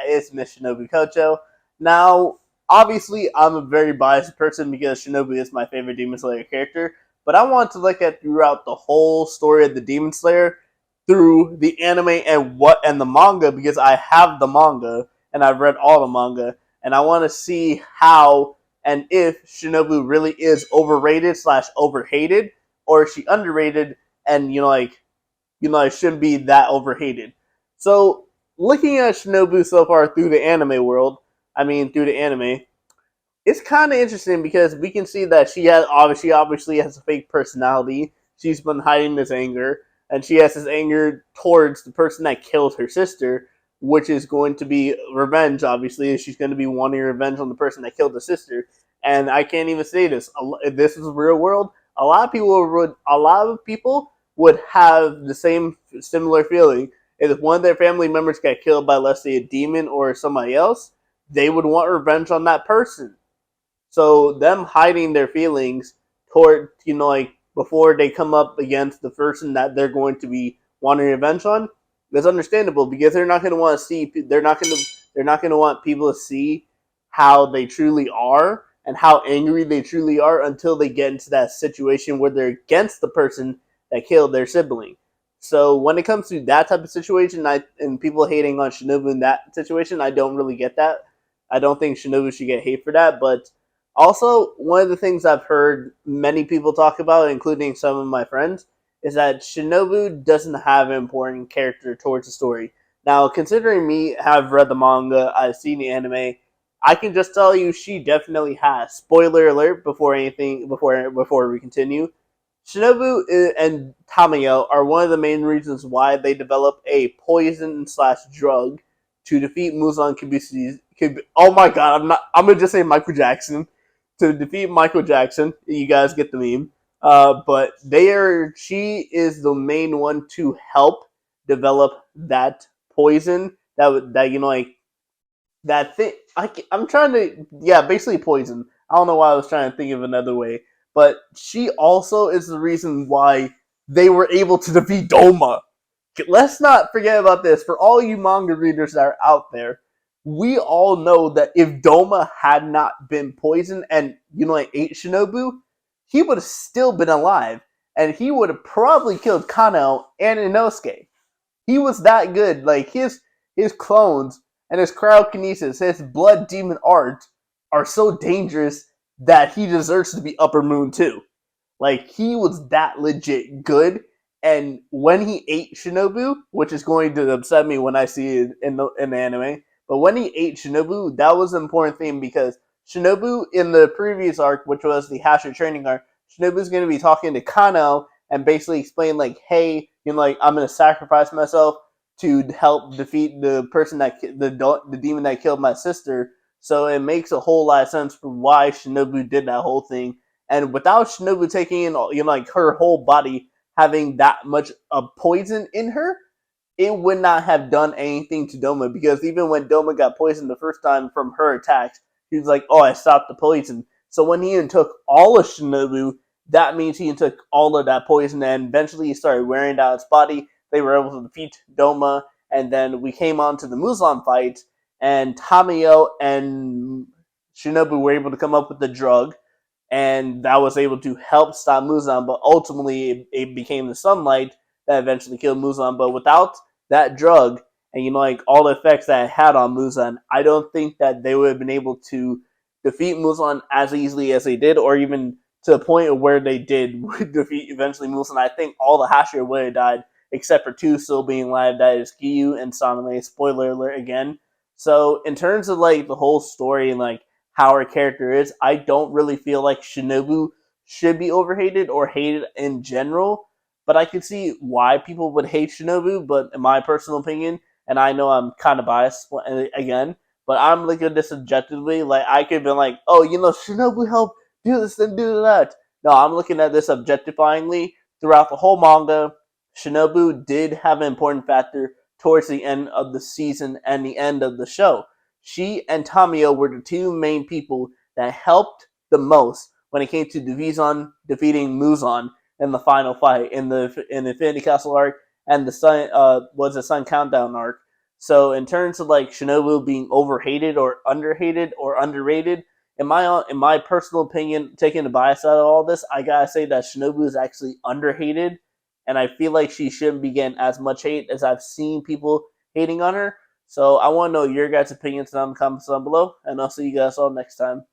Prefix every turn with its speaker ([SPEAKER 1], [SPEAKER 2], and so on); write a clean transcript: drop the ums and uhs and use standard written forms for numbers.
[SPEAKER 1] is Miss Shinobu Kocho. Now, obviously, I'm a very biased person because Shinobu is my favorite Demon Slayer character, but I want to look at throughout the whole story of the Demon Slayer through the anime and the manga because I have the manga and I've read all the manga and I want to see how and if Shinobu really is overrated slash overhated or is she underrated and it shouldn't be that overhated. So looking at Shinobu so far through the anime world, through the anime, it's kind of interesting because we can see that she obviously has a fake personality. She's been hiding this anger, and she has this anger towards the person that killed her sister, which is going to be revenge. Obviously, she's going to be wanting revenge on the person that killed the sister. And I can't even say this. This is real world. A lot of people would have the same similar feeling. If one of their family members got killed by, let's say, a demon or somebody else, they would want revenge on that person. So them hiding their feelings toward, before they come up against the person that they're going to be wanting revenge on, that's understandable because they're not going to want to see, they're not going to want people to see how they truly are and how angry they truly are until they get into that situation where they're against the person that killed their sibling. So when it comes to that type of situation, and people hating on Shinobu in that situation, I don't really get that. I don't think Shinobu should get hate for that, but also, one of the things I've heard many people talk about, including some of my friends, is that Shinobu doesn't have an important character towards the story. Now, considering me have read the manga, I've seen the anime, I can just tell you she definitely has. Spoiler alert before we continue. Shinobu and Tamayo are one of the main reasons why they develop a poison slash drug to defeat Muzan Kibisu's. Oh my god, I'm gonna just say Michael Jackson to defeat Michael Jackson. You guys get the meme. But she is the main one to help develop that poison that thing. I'm trying to, yeah, basically poison. I don't know why I was trying to think of another way, but she also is the reason why they were able to defeat Doma. Let's not forget about this. For all you manga readers that are out there, we all know that if Doma had not been poisoned and ate Shinobu, he would have still been alive, and he would have probably killed Kano and Inosuke. He was that good. Like his clones and his cryokinesis, his blood demon art are so dangerous that he deserves to be Upper Moon too. Like he was that legit good. And when he ate Shinobu, which is going to upset me when I see it in the anime, but when he ate Shinobu, that was an important thing because Shinobu in the previous arc, which was the Hashira training arc, Shinobu's going to be talking to Kano and basically explain like, hey, I'm going to sacrifice myself to help defeat the person the demon that killed my sister. So it makes a whole lot of sense for why Shinobu did that whole thing. And without Shinobu taking in, her whole body having that much of poison in her, it would not have done anything to Doma because even when Doma got poisoned the first time from her attacks, he was like, "Oh, I stopped the poison." So when he took all of Shinobu, that means he took all of that poison, and eventually he started wearing down its body. They were able to defeat Doma, and then we came on to the Muzan fight, and Tamayo and Shinobu were able to come up with the drug, and that was able to help stop Muzan, but ultimately it became the sunlight that eventually killed Muzan. But without that drug and all the effects that it had on Muzan, I don't think that they would have been able to defeat Muzan as easily as they did, or even to the point of where they did defeat eventually Muzan. I think all the Hashira would have died except for two still being alive. That is Giyu and Saname. Spoiler alert again. So in terms of the whole story and how her character is, I don't really feel like Shinobu should be overhated or hated in general. But I can see why people would hate Shinobu. But in my personal opinion, and I know I'm kind of biased again, but I'm looking at this objectively. I could be like, oh, Shinobu helped do this and do that. No, I'm looking at this objectifyingly. Throughout the whole manga, Shinobu did have an important factor towards the end of the season and the end of the show. She and Tamayo were the two main people that helped the most when it came to defeating Muzan in the final fight in the Infinity Castle arc and the Sun Countdown arc. So in terms of like Shinobu being overhated or underhated or underrated, in my personal opinion, taking the bias out of all this, I gotta say that Shinobu is actually underhated, and I feel like she shouldn't be getting as much hate as I've seen people hating on her. So I want to know your guys' opinions down in the comments down below, and I'll see you guys all next time.